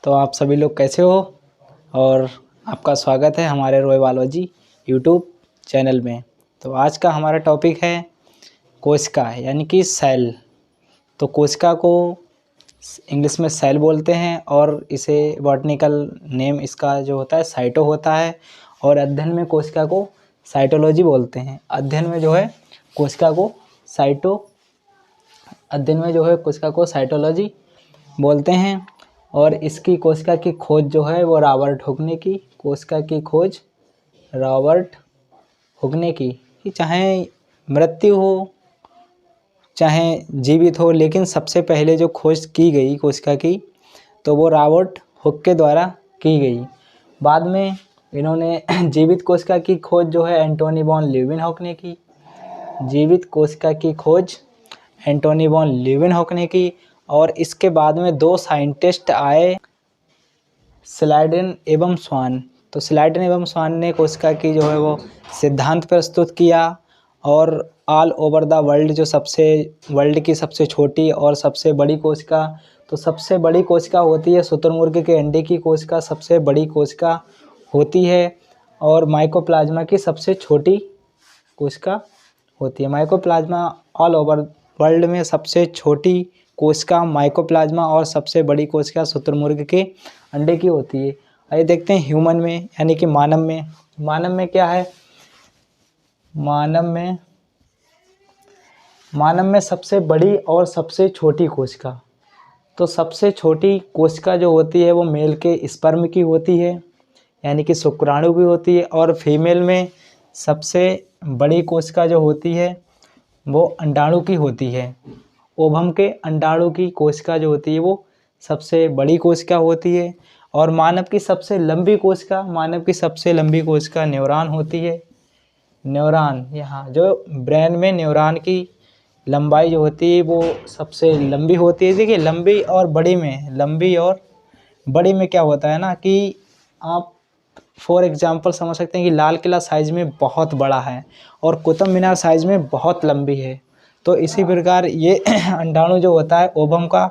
तो आप सभी लोग कैसे हो और आपका स्वागत है हमारे रॉय बायोलॉजी यूट्यूब चैनल में। तो आज का हमारा टॉपिक है कोशिका यानी कि सेल। तो कोशिका को इंग्लिश में सेल बोलते हैं और इसे बॉटनिकल नेम इसका जो होता है साइटो होता है, और अध्ययन में कोशिका को साइटोलॉजी बोलते हैं। अध्ययन में जो है कोशिका को साइटोलॉजी बोलते हैं। और इसकी कोशिका की खोज जो है वो रॉबर्ट हुक ने की कि चाहे मृत्यु हो चाहे जीवित हो, लेकिन सबसे पहले जो खोज की गई कोशिका की तो वो रॉबर्ट हुक के द्वारा की गई। बाद में इन्होंने जीवित कोशिका की खोज जो है एंटोनी वॉन लीeuwenhoek ने की। जीवित कोशिका की खोज एंटोनी वॉन लीeuwenhoek ने की। और इसके बाद में दो साइंटिस्ट आए, स्लाइडेन एवं स्वान। तो स्लाइडेन एवं स्वान ने कोशिका की जो है वो सिद्धांत प्रस्तुत किया। और ऑल ओवर द वर्ल्ड जो वर्ल्ड की सबसे छोटी और सबसे बड़ी कोशिका, तो सबसे बड़ी कोशिका होती है शुतुरमुर्ग के अंडे की कोशिका सबसे बड़ी कोशिका होती है। और माइकोप्लाज्मा की सबसे छोटी कोशिका होती है। माइकोप्लाज्मा ऑल ओवर वर्ल्ड में सबसे छोटी कोशिका माइकोप्लाज्मा और सबसे बड़ी कोशिका शुतुरमुर्ग के अंडे की होती है। आइए देखते हैं ह्यूमन में यानी कि मानव में क्या है। मानव में सबसे बड़ी और सबसे छोटी कोशिका, तो सबसे छोटी कोशिका जो होती है वो मेल के स्पर्म की होती है यानी कि शुक्राणु की होती है। और फीमेल में सबसे बड़ी कोशिका जो होती है वो अंडाणु की होती है। ओवम के अंडाणु की कोशिका जो होती है वो सबसे बड़ी कोशिका होती है। और मानव की सबसे लंबी कोशिका न्यूरॉन होती है। न्यूरॉन, यहाँ जो ब्रेन में न्यूरॉन की लंबाई जो होती है वो सबसे लंबी होती है। देखिए लंबी और बड़ी में क्या होता है ना कि आप फॉर एग्जांपल समझ सकते हैं कि लाल किला साइज़ में बहुत बड़ा है और कुतुब मीनार साइज़ में बहुत लंबी है। तो इसी प्रकार ये अंडाणु जो होता है, ओवम का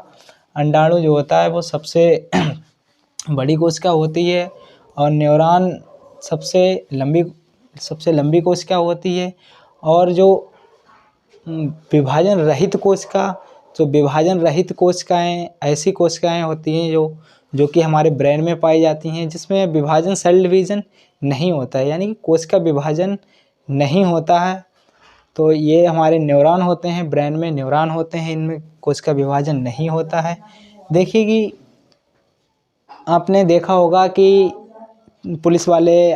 अंडाणु जो होता है वो सबसे बड़ी कोशिका होती है। और न्यूरॉन सबसे लंबी कोशिका होती है। और जो विभाजन रहित कोशिकाएं ऐसी कोशिकाएं होती हैं जो कि हमारे ब्रेन में पाई जाती हैं, जिसमें विभाजन सेल डिवीज़न नहीं होता है, यानी कि कोशिका विभाजन नहीं होता है। तो ये हमारे न्यूरॉन होते हैं, ब्रेन में न्यूरॉन होते हैं, इनमें कोशिका विभाजन नहीं होता है। देखिए कि आपने देखा होगा कि पुलिस वाले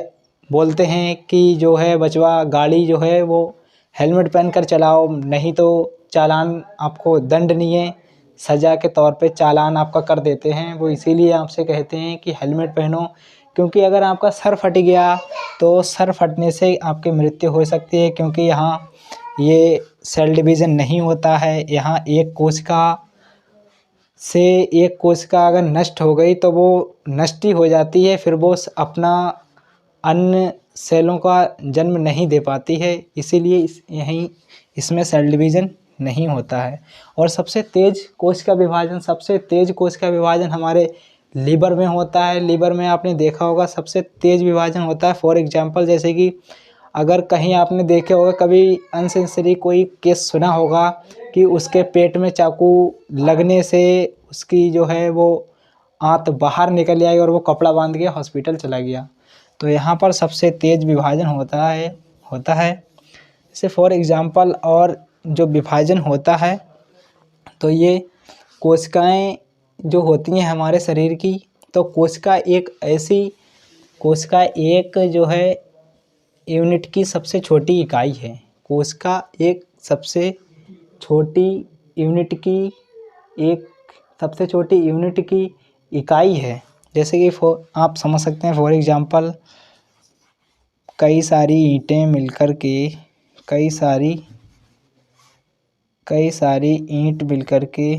बोलते हैं कि जो है बचवा गाड़ी जो है वो हेलमेट पहनकर चलाओ, नहीं तो चालान आपको दंडनीय सज़ा के तौर पे चालान आपका कर देते हैं। वो इसीलिए आपसे कहते हैं कि हेलमेट पहनो, क्योंकि अगर आपका सर फट गया तो सर फटने से आपकी मृत्यु हो सकती है, क्योंकि यहाँ ये सेल डिवीज़न नहीं होता है। यहाँ एक कोशिका अगर नष्ट हो गई तो वो नष्ट ही हो जाती है, फिर वो अपना अन्य सेलों का जन्म नहीं दे पाती है। इसीलिए इसमें सेल डिवीज़न नहीं होता है। और सबसे तेज़ कोशिका विभाजन हमारे लीवर में होता है। लीवर में आपने देखा होगा सबसे तेज़ विभाजन होता है। फॉर एग्जांपल जैसे कि अगर कहीं आपने देखे होगा कभी अनसेंसरी कोई केस सुना होगा कि उसके पेट में चाकू लगने से उसकी जो है वो आंत बाहर निकल आई और वो कपड़ा बांध के हॉस्पिटल चला गया। तो यहाँ पर सबसे तेज़ विभाजन होता है। जैसे फॉर एग्जांपल और जो विभाजन होता है तो ये कोशिकाएं जो होती हैं हमारे शरीर की, तो कोशिका एक जो है यूनिट की सबसे छोटी इकाई है। कोशिका एक सबसे छोटी यूनिट की इकाई है। जैसे कि आप समझ सकते हैं, फॉर एग्जांपल कई सारी ईंटें मिलकर के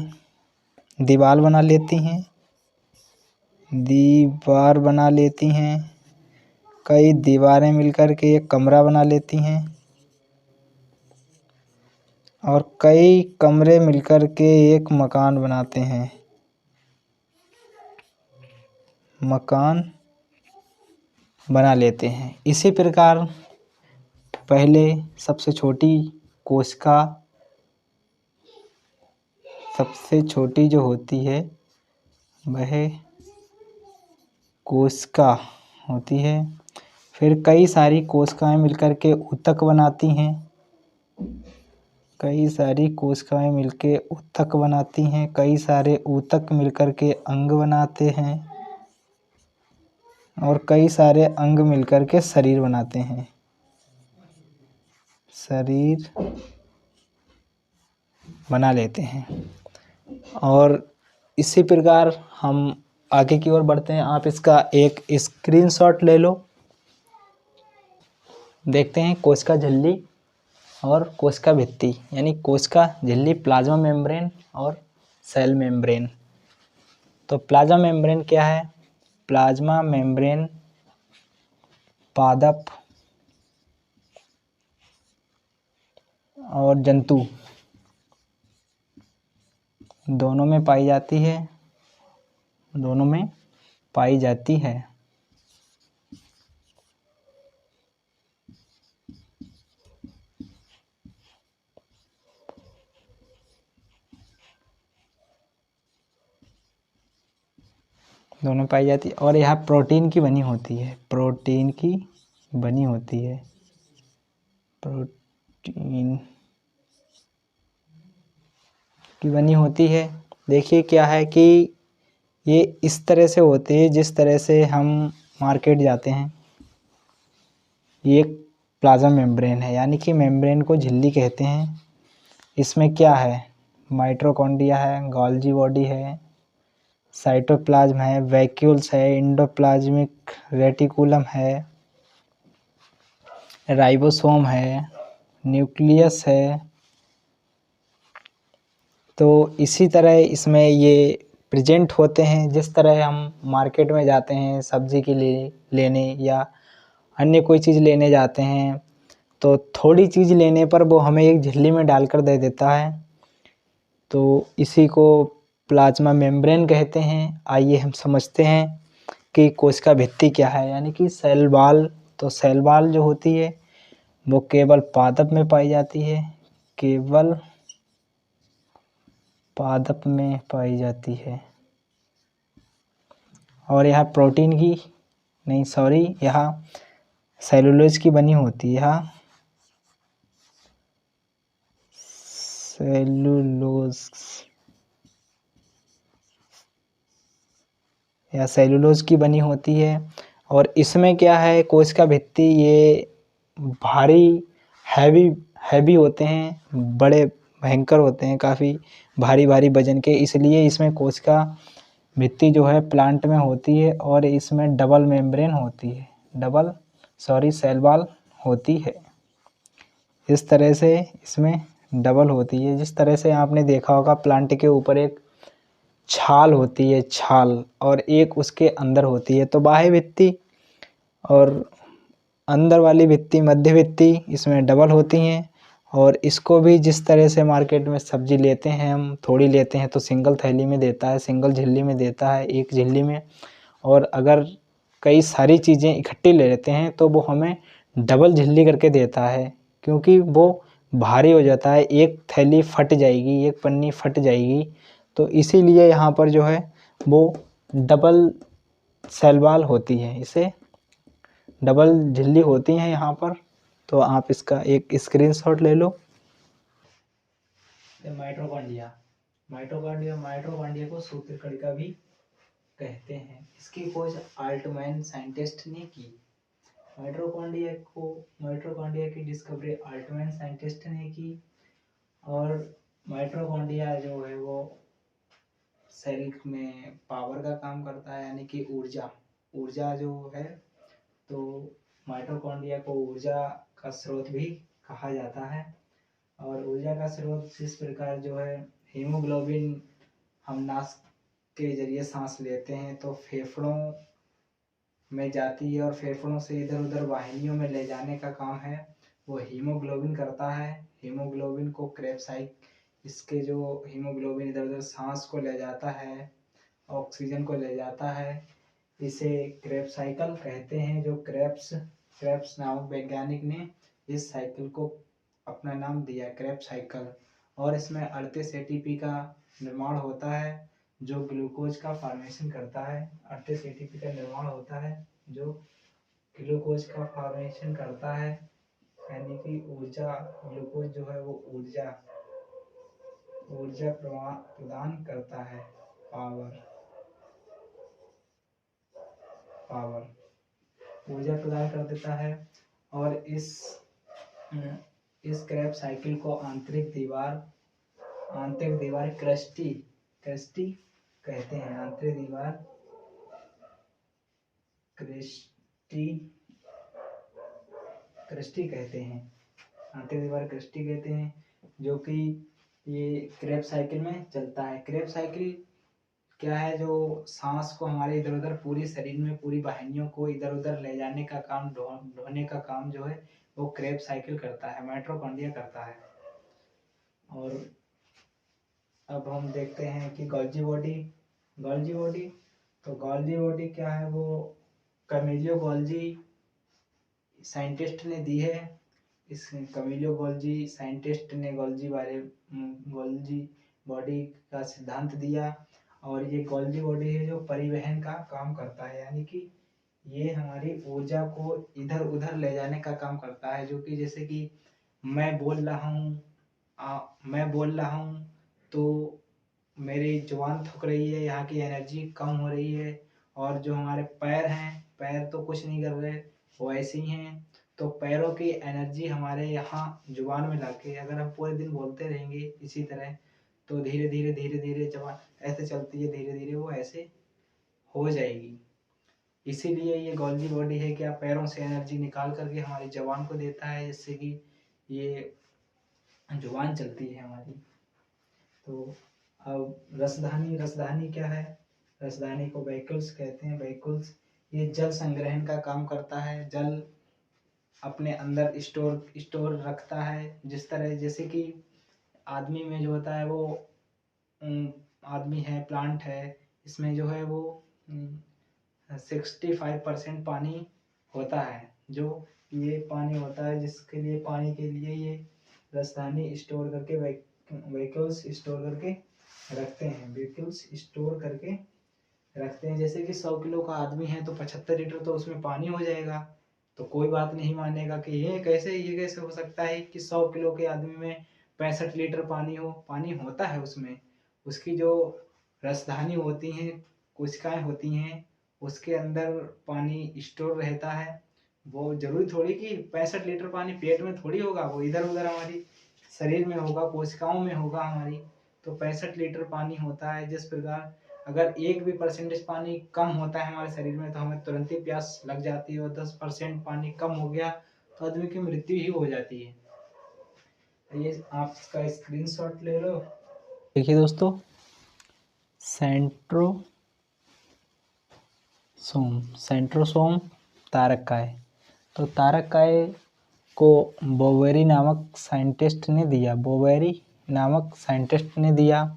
दीवार बना लेती हैं। कई दीवारें मिलकर के एक कमरा बना लेती हैं और कई कमरे मिलकर के एक मकान बनाते हैं। मकान बना लेते हैं। इसी प्रकार पहले सबसे छोटी जो होती है वह कोशिका होती है। फिर कई सारी कोशिकाएं मिलकर के ऊतक बनाती हैं। कई सारी ऊतक मिलकर के अंग बनाते हैं और कई सारे अंग मिलकर के शरीर बनाते हैं। शरीर बना लेते हैं। और इसी प्रकार हम आगे की ओर बढ़ते हैं। आप इसका एक स्क्रीनशॉट ले लो। देखते हैं कोशिका झिल्ली और कोशिका भित्ति, यानी कोशिका झिल्ली, प्लाज्मा मेम्ब्रेन और सेल मेम्ब्रेन। तो प्लाज्मा मेम्ब्रेन क्या है? प्लाज्मा मेम्ब्रेन पादप और जंतु दोनों में पाई जाती है। दोनों में पाई जाती है। दोनों पाई जाती है और यह प्रोटीन की बनी होती है। प्रोटीन की बनी होती है। प्रोटीन की बनी होती है। देखिए क्या है कि ये इस तरह से होती है जिस तरह से हम मार्केट जाते हैं। ये एक प्लाज्मा मेम्ब्रेन है, यानी कि मेम्ब्रेन को झिल्ली कहते हैं। इसमें क्या है? माइटोकॉन्ड्रिया है, गोल्गी बॉडी है, साइटोप्लाज्म है, वैक्यूल्स है, एंडोप्लाज्मिक रेटिकुलम है, राइबोसोम है, न्यूक्लियस है। तो इसी तरह इसमें ये प्रेजेंट होते हैं। जिस तरह हम मार्केट में जाते हैं सब्जी के लिए लेने या अन्य कोई चीज़ लेने जाते हैं, तो थोड़ी चीज़ लेने पर वो हमें एक झिल्ली में डालकर दे देता है। तो इसी को प्लाज्मा मेम्ब्रेन कहते हैं। आइए हम समझते हैं कि कोशिका भित्ति क्या है, यानी कि सेल वॉल। तो सेल वॉल जो होती है वो केवल पादप में पाई जाती है। केवल पादप में पाई जाती है। और यह प्रोटीन की नहीं, सॉरी, यह सेलुलोज की बनी होती है। यह सेलुलोज की बनी होती है। और इसमें क्या है, कोशिका भित्ति ये भारी हैवी होते हैं, बड़े भयंकर होते हैं, काफ़ी भारी वजन के। इसलिए इसमें कोशिका भित्ति जो है प्लांट में होती है और इसमें डबल मेम्ब्रेन होती है, सेल वॉल होती है। इस तरह से इसमें डबल होती है। जिस तरह से आपने देखा होगा प्लांट के ऊपर एक छाल होती है, और एक उसके अंदर होती है। तो बाह्य भित्ति और अंदर वाली भित्ति, मध्य भित्ति, इसमें डबल होती हैं। और इसको भी जिस तरह से मार्केट में सब्जी लेते हैं, हम थोड़ी लेते हैं तो सिंगल थैली में देता है, सिंगल झिल्ली में देता है, एक झिल्ली में। और अगर कई सारी चीज़ें इकट्ठी ले लेते हैं तो वो हमें डबल झिल्ली करके देता है, क्योंकि वो भारी हो जाता है। एक थैली फट जाएगी, एक पन्नी फट जाएगी। तो इसीलिए यहाँ पर जो है वो डबल सेल वॉल होती है, इसे डबल झिल्ली होती हैं यहाँ पर। तो आप इसका एक स्क्रीनशॉट ले लो। माइटोकॉन्ड्रिया को सूत्रकणिका भी कहते हैं। इसकी खोज अल्टमैन साइंटिस्ट ने की। माइटोकॉन्ड्रिया की डिस्कवरी अल्टमैन साइंटिस्ट ने की। और माइटोकॉन्ड्रिया जो है वो सेल में पावर का काम करता है, यानी कि ऊर्जा जो है। तो माइटोकॉन्ड्रिया को ऊर्जा का स्रोत भी कहा जाता है। और ऊर्जा का स्रोत इस प्रकार जो है, हीमोग्लोबिन हम नाक के जरिए सांस लेते हैं तो फेफड़ों में जाती है और फेफड़ों से इधर उधर वाहिनियों में ले जाने का काम है वो हीमोग्लोबिन करता है। हीमोग्लोबिन को क्रेब्साइट, इसके जो हीमोग्लोबिन इधर उधर सांस को ले जाता है, ऑक्सीजन को ले जाता है। इसे क्रेब्स साइकिल कहते हैं। जो क्रेब्स नामक वैज्ञानिक ने इस साइकिल को अपना नाम दिया, क्रेब्स साइकिल। और इसमें 38 एटीपी का निर्माण होता है जो ग्लूकोज का फॉर्मेशन करता है। 38 एटीपी का निर्माण होता है जो ग्लूकोज का फॉर्मेशन करता है, यानी कि ऊर्जा, ग्लूकोज जो है वो ऊर्जा प्रदान करता है, पावर ऊर्जा प्रदान कर देता है। और इस क्रेब्स साइकिल को आंतरिक दीवार क्रस्टी कहते हैं। आंतरिक दीवार क्रस्टी कहते हैं। आंतरिक दीवार क्रस्टी कहते हैं, जो कि ये क्रेब्स साइकिल में चलता है। क्रेब्स साइकिल क्या है, जो सांस को हमारे इधर उधर पूरी शरीर में पूरी वाहिनियों को इधर उधर ले जाने का काम, ढोने का काम जो है वो क्रेब्स साइकिल करता है, माइटोकॉन्ड्रिया करता है। और अब हम देखते हैं कि गोल्जी बॉडी क्या है, वो कैमिलियो गोल्जी साइंटिस्ट ने दी है। इस कैमिलियो गोल्जी साइंटिस्ट ने गोल्जी बॉडी का सिद्धांत दिया। और ये गोल्जी बॉडी है जो परिवहन का काम करता है, यानी कि ये हमारी ऊर्जा को इधर उधर ले जाने का काम करता है। जो कि जैसे कि मैं बोल रहा हूँ तो मेरी जुबान थक रही है, यहाँ की एनर्जी कम हो रही है। और जो हमारे पैर हैं, पैर तो कुछ नहीं कर रहे, वो ऐसे ही हैं। तो पैरों की एनर्जी हमारे यहाँ जुबान में लाके अगर हम पूरे दिन बोलते रहेंगे इसी तरह, तो धीरे धीरे जुबान ऐसे चलती है, धीरे धीरे वो ऐसे हो जाएगी। इसीलिए ये गोल्जी बॉडी है कि आप पैरों से एनर्जी निकाल करके हमारी जुबान को देता है, जिससे कि ये जुबान चलती है हमारी। तो अब रसधानी क्या है? रसधानी को वेहिकल्स कहते हैं। वेहिकल्स ये जल संग्रहण का काम करता है, जल अपने अंदर स्टोर रखता है। जिस तरह जैसे कि आदमी में जो होता है वो आदमी है, प्लांट है, इसमें जो है वो 65% पानी होता है। जो ये पानी होता है, जिसके लिए पानी के लिए ये रसधानी स्टोर करके व्हीकल्स स्टोर करके रखते हैं। जैसे कि 100 किलो का आदमी है तो 75 लीटर तो उसमें पानी हो जाएगा। तो कोई बात नहीं मानेगा कि ये कैसे हो सकता है कि 100 किलो के आदमी में 65 लीटर पानी हो। पानी होता है उसमें, उसकी जो रसधानी होती हैं, कोशिकाएं होती हैं, उसके अंदर पानी स्टोर रहता है। वो जरूरी थोड़ी कि 65 लीटर पानी पेट में थोड़ी होगा, वो इधर उधर हमारी शरीर में होगा, कोशिकाओं में होगा हमारी। तो 65 लीटर पानी होता है। जिस प्रकार अगर 1 भी परसेंटेज पानी कम होता है हमारे शरीर में तो हमें तुरंत ही प्यास लग जाती है, और 10% पानी कम हो गया तो आदमी की मृत्यु ही हो जाती है। ये आप इसका स्क्रीनशॉट ले लो। देखिए दोस्तों, सेंट्रोसोम तारककाय। तो तारककाय को बोवेरी नामक साइंटिस्ट ने दिया।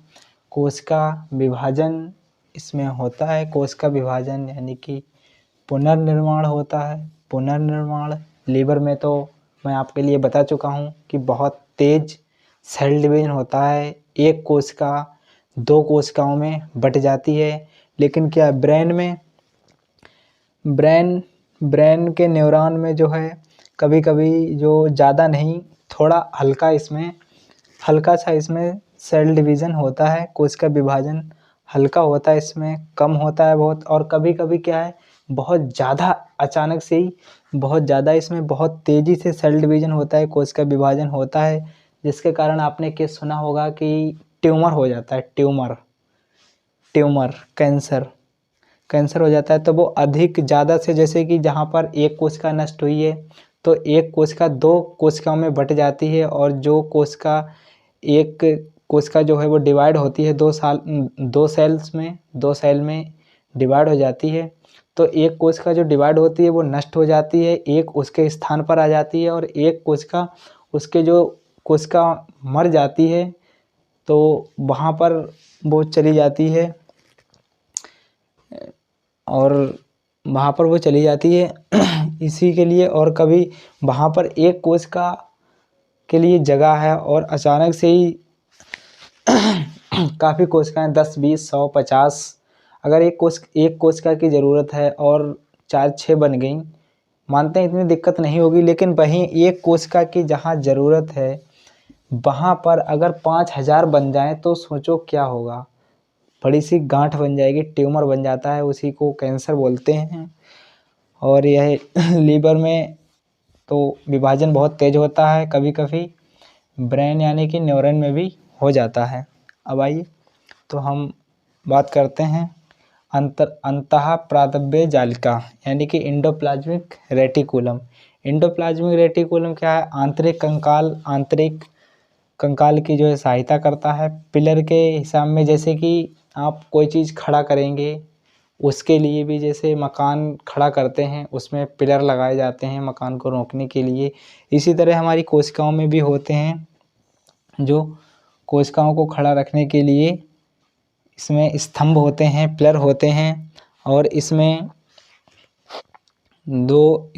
कोशिका विभाजन इसमें होता है। कोशिका विभाजन यानी कि पुनर्निर्माण होता है। पुनर्निर्माण लीवर में तो मैं आपके लिए बता चुका हूँ कि बहुत तेज सेल डिवीजन होता है। एक कोशिका 2 कोशिकाओं में बट जाती है। लेकिन क्या ब्रेन के न्यूरॉन में जो है कभी कभी जो ज़्यादा नहीं, थोड़ा हल्का सा इसमें सेल डिवीज़न होता है। कोशिका विभाजन हल्का होता है, इसमें कम होता है बहुत। और कभी कभी क्या है, बहुत ज़्यादा अचानक से ही बहुत ज़्यादा इसमें बहुत तेज़ी से सेल डिवीज़न होता है, कोशिका विभाजन होता है, जिसके कारण आपने केस सुना होगा कि ट्यूमर हो जाता है। ट्यूमर कैंसर हो जाता है। तो वो अधिक ज़्यादा से, जैसे कि जहाँ पर एक कोशिका नष्ट हुई है तो एक कोशिका 2 कोशिकाओं में बट जाती है। और जो एक कोशिका जो है वो डिवाइड होती है 2 सेल में डिवाइड हो जाती है। तो एक कोशिका जो डिवाइड होती है वो नष्ट हो जाती है, एक उसके स्थान पर आ जाती है। और एक कोशिका मर जाती है तो वहाँ पर वो चली जाती है। और वहाँ पर वो चली जाती है इसी के लिए। और कभी वहाँ पर एक कोशिका के लिए जगह है और अचानक से ही काफ़ी कोशिकाएं 10 20 100 50, अगर एक कोशिका की ज़रूरत है और 4 6 बन गई, मानते हैं इतनी दिक्कत नहीं होगी। लेकिन वहीं एक कोशिका की जहाँ ज़रूरत है वहाँ पर अगर 5000 बन जाएं तो सोचो क्या होगा। बड़ी सी गांठ बन जाएगी, ट्यूमर बन जाता है, उसी को कैंसर बोलते हैं। और यह लीवर में तो विभाजन बहुत तेज होता है, कभी कभी ब्रेन यानी कि न्यूरॉन में भी हो जाता है। अब आइए तो हम बात करते हैं अंतः प्रादब्य जालिका यानी कि इंडोप्लाज्मिक रेटिकुलम। इंडोप्लाज्मिक रेटिकुलम क्या है? आंतरिक कंकाल की जो है सहायता करता है पिलर के हिसाब में। जैसे कि आप कोई चीज़ खड़ा करेंगे, उसके लिए भी जैसे मकान खड़ा करते हैं उसमें पिलर लगाए जाते हैं मकान को रोकने के लिए, इसी तरह हमारी कोशिकाओं में भी होते हैं जो कोशिकाओं को खड़ा रखने के लिए इसमें स्तंभ होते हैं, पिलर होते हैं। और इसमें दो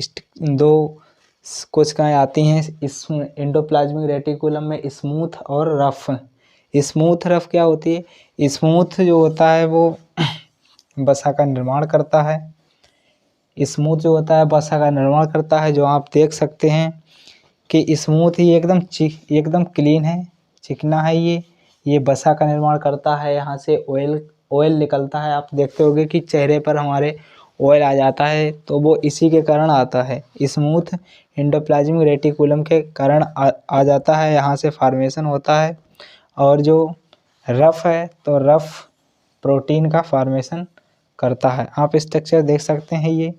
कोशिकाएं आती हैं इस एंडोप्लाज्मिक रेटिकुलम में, स्मूथ और रफ। स्मूथ रफ क्या होती है? स्मूथ जो होता है वो वसा का निर्माण करता है। स्मूथ जो होता है वसा का निर्माण करता है, जो आप देख सकते हैं कि स्मूथ ही एकदम क्लीन है, चिकना है। ये वसा का निर्माण करता है, यहाँ से ऑयल निकलता है। आप देखते होंगे कि चेहरे पर हमारे ऑयल आ जाता है, तो वो इसी के कारण आता है। स्मूथ एंडोप्लाज्मिक रेटिकुलम के कारण आ जाता है, यहाँ से फॉर्मेशन होता है। और जो रफ है तो रफ प्रोटीन का फॉर्मेशन करता है। आप स्ट्रक्चर देख सकते हैं, ये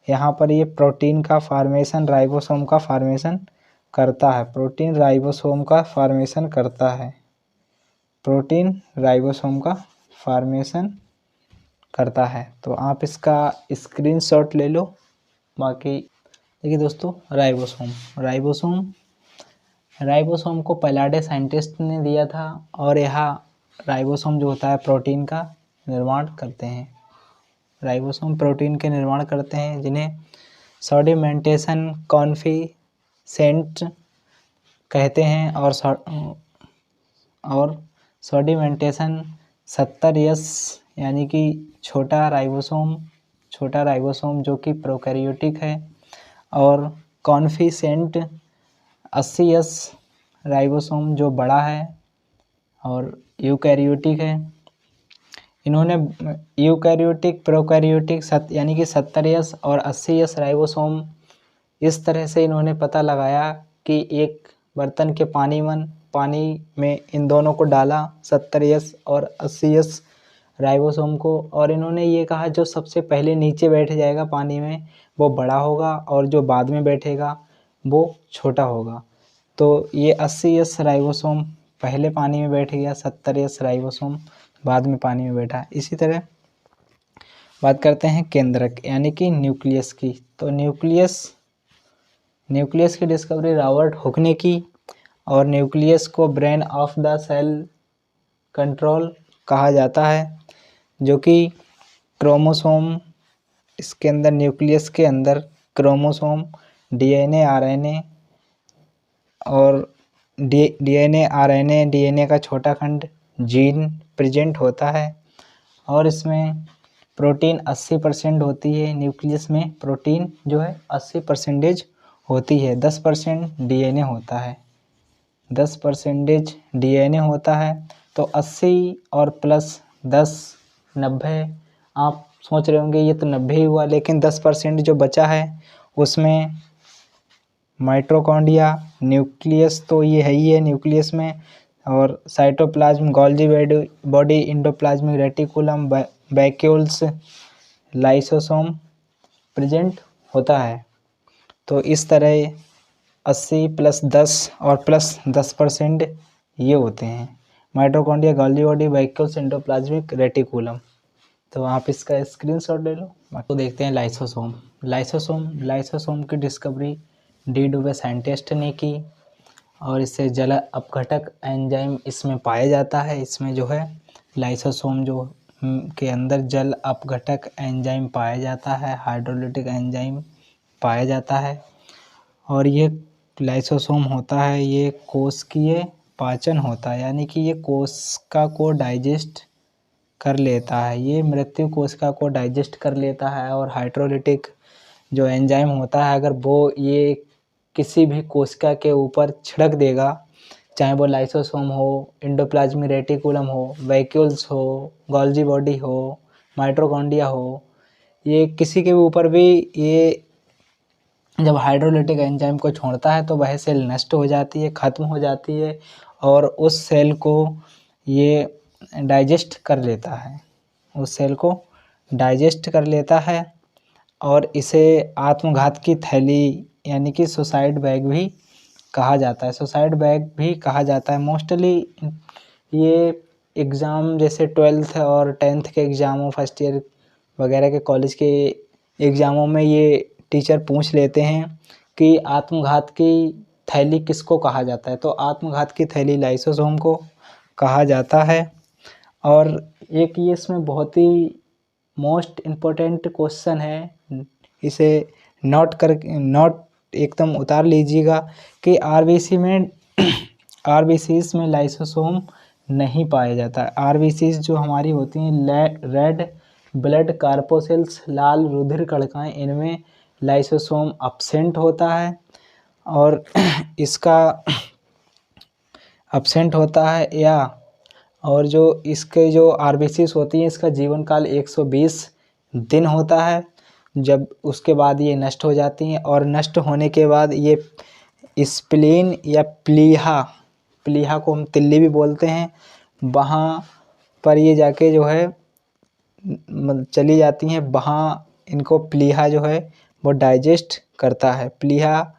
यहाँ पर ये प्रोटीन का फॉर्मेशन, राइबोसोम का फॉर्मेशन करता है। प्रोटीन राइबोसोम का फॉर्मेशन करता है। प्रोटीन राइबोसोम का फॉर्मेशन करता है। तो आप इसका स्क्रीनशॉट ले लो। बाकी देखिए दोस्तों, राइबोसोम को पलाडे साइंटिस्ट ने दिया था। और यह राइबोसोम जो होता है प्रोटीन का निर्माण करते हैं। राइबोसोम प्रोटीन के निर्माण करते हैं, जिन्हें सेडिमेंटेशन कॉन्फिसेंट कहते हैं। और सेडिमेंटेशन 70S यानी कि छोटा राइबोसोम जो कि प्रोकैरियोटिक है। और कॉन्फिसेंट 80S राइबोसोम जो बड़ा है और यूकैरियोटिक है। इन्होंने यूकैरियोटिक प्रोकैरियोटिक यानी कि 70S और 80S राइबोसोम, इस तरह से इन्होंने पता लगाया कि एक बर्तन के पानी में इन दोनों को डाला, 70S और 80S राइबोसोम को। और इन्होंने ये कहा जो सबसे पहले नीचे बैठ जाएगा पानी में वो बड़ा होगा, और जो बाद में बैठेगा वो छोटा होगा। तो ये 80S राइबोसोम पहले पानी में बैठ गया, 70S राइबोसोम बाद में पानी में बैठा। इसी तरह बात करते हैं केंद्रक यानी कि न्यूक्लियस की। तो न्यूक्लियस की डिस्कवरी रॉबर्ट हुक ने की। और न्यूक्लियस को brain of the cell control कहा जाता है, जो कि क्रोमोसोम, इसके अंदर न्यूक्लियस के अंदर क्रोमोसोम, डीएनए आरएनए और डीएनए का छोटा खंड जीन प्रेजेंट होता है। और इसमें प्रोटीन 80% होती है। न्यूक्लियस में प्रोटीन जो है 80% होती है। 10% डीएनए होता है। 10% डीएनए होता है। तो 80 और प्लस 10 90। आप सोच रहे होंगे ये तो 90 ही हुआ, लेकिन 10% जो बचा है उसमें माइटोकॉन्ड्रिया, न्यूक्लियस तो ये है ही है न्यूक्लियस में, और cytoplasm, Golgi body, endoplasmic reticulum, vacuoles, lysosome present होता है। तो इस तरह 80 प्लस 10 और प्लस 10% ये होते हैं, mitochondria, Golgi body, vacuoles, endoplasmic reticulum. तो आप इसका स्क्रीनशॉट ले लो। तो देखते हैं लाइसोसोम की डिस्कवरी डी डुवे साइंटिस्ट ने की। और इससे जल अपघटक एंजाइम इसमें पाया जाता है। इसमें जो है लाइसोसोम जो के अंदर जल अपघटक एंजाइम पाया जाता है, हाइड्रोलिटिक एंजाइम पाया जाता है। और ये लाइसोसोम होता है, ये कोशिकीय पाचन होता है, यानी कि ये कोशिका को डाइजेस्ट कर लेता है, ये मृत्यु कोशिका को डाइजेस्ट कर लेता है। और हाइड्रोलिटिक जो एंजाइम होता है, अगर वो ये किसी भी कोशिका के ऊपर छिड़क देगा, चाहे वो लाइसोसोम हो, एंडोप्लाज्मिक रेटिकुलम हो, वैक्यूल्स हो, गोल्जी बॉडी हो, माइटोकॉन्ड्रिया हो, ये किसी के ऊपर भी ये जब हाइड्रोलिटिक एंजाइम को छोड़ता है तो वह सेल नष्ट हो जाती है, ख़त्म हो जाती है, और उस सेल को ये डाइजेस्ट कर लेता है, उस सेल को डाइजेस्ट कर लेता है। और इसे आत्मघात की थैली यानी कि सुसाइड बैग भी कहा जाता है, सुसाइड बैग भी कहा जाता है। मोस्टली ये एग्ज़ाम जैसे 12th और 10th के एग्ज़ामों, फर्स्ट ईयर वगैरह के कॉलेज के एग्ज़ामों में ये टीचर पूछ लेते हैं कि आत्मघात की थैली किसको कहा जाता है, तो आत्मघात की थैली लाइसोसोम को कहा जाता है। और एक ये इसमें बहुत ही मोस्ट इम्पोर्टेंट क्वेश्चन है, इसे नोट एकदम उतार लीजिएगा कि आरबीसी में आरबीसीज में लाइसोसोम नहीं पाया जाता। आरबीसीज जो हमारी होती हैं रेड ब्लड कार्पोसेल्स, लाल रुधिर कणिकाएँ, इनमें लाइसोसोम अब्सेंट होता है। और इसका अब्सेंट होता है या और जो इसके जो आरबीसीज होती हैं, इसका जीवन काल 120 दिन होता है, जब उसके बाद ये नष्ट हो जाती हैं। और नष्ट होने के बाद ये स्प्लीन या प्लीहा को हम तिल्ली भी बोलते हैं, वहाँ पर ये जाके जो है चली जाती हैं, वहाँ इनको प्लीहा जो है वो डाइजेस्ट करता है, प्लीहा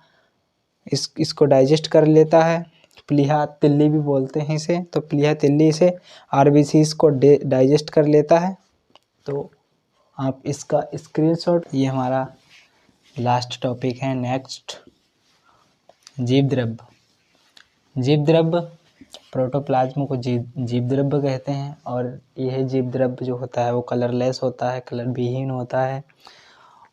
इसको डाइजेस्ट कर लेता है। प्लीहा तिल्ली भी बोलते हैं इसे, तो प्लीहा तिल्ली इसे आरबीसीज को डाइजेस्ट कर लेता है। तो आप इसका स्क्रीनशॉट, ये हमारा लास्ट टॉपिक है। नेक्स्ट, जीव द्रव्य। जीव द्रव्य प्रोटोप्लाज्म को जीव द्रव्य कहते हैं। और यह जीव द्रव्य जो होता है वो कलरलेस होता है, कलर विहीन होता है।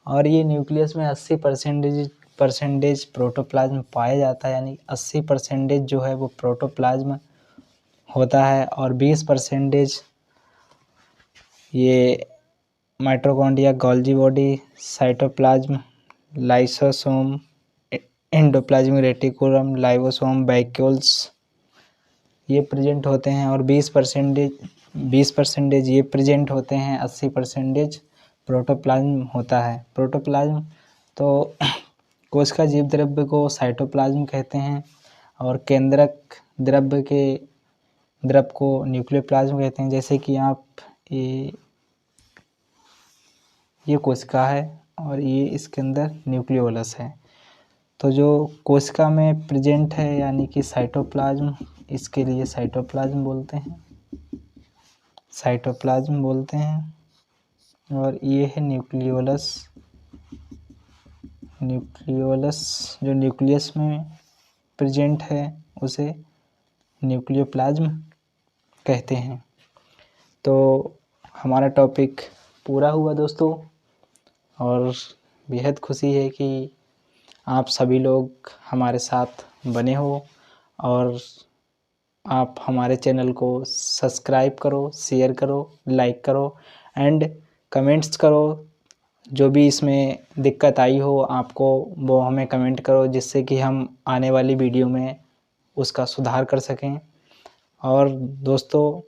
और ये न्यूक्लियस में 80% प्रोटोप्लाज्म पाया जाता है, यानी 80% जो है वो प्रोटोप्लाज्म होता है। और 20% ये mitochondria, Golgi body, cytoplasm, lysosome, endoplasmic reticulum, lysosome, vacuoles ये प्रेजेंट होते हैं। और 20% ये प्रेजेंट होते हैं, 80% प्रोटोप्लाज्म होता है। प्रोटोप्लाज्म तो कोशिका जीव द्रव्य को साइटोप्लाज्म कहते हैं, और केंद्रक द्रव्य को न्यूक्लियोप्लाज्म कहते हैं। जैसे कि आप ये कोशिका है और ये इसके अंदर न्यूक्लियोलस है, तो जो कोशिका में प्रेजेंट है यानी कि साइटोप्लाज्म, इसके लिए साइटोप्लाज्म बोलते हैं। और ये है न्यूक्लियोलस जो न्यूक्लियस में प्रेजेंट है उसे न्यूक्लियोप्लाज्म कहते हैं। तो हमारा टॉपिक पूरा हुआ दोस्तों, और बेहद खुशी है कि आप सभी लोग हमारे साथ बने हो, और आप हमारे चैनल को सब्सक्राइब करो, शेयर करो, लाइक करो एंड कमेंट्स करो। जो भी इसमें दिक्कत आई हो आपको, वो हमें कमेंट करो, जिससे कि हम आने वाली वीडियो में उसका सुधार कर सकें। और दोस्तों,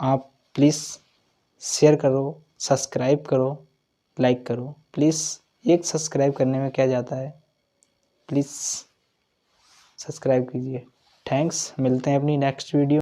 आप प्लीज़ शेयर करो, सब्सक्राइब करो, लाइक करो। प्लीज़, एक सब्सक्राइब करने में क्या जाता है, प्लीज़ सब्सक्राइब कीजिए। थैंक्स, मिलते हैं अपनी नेक्स्ट वीडियो।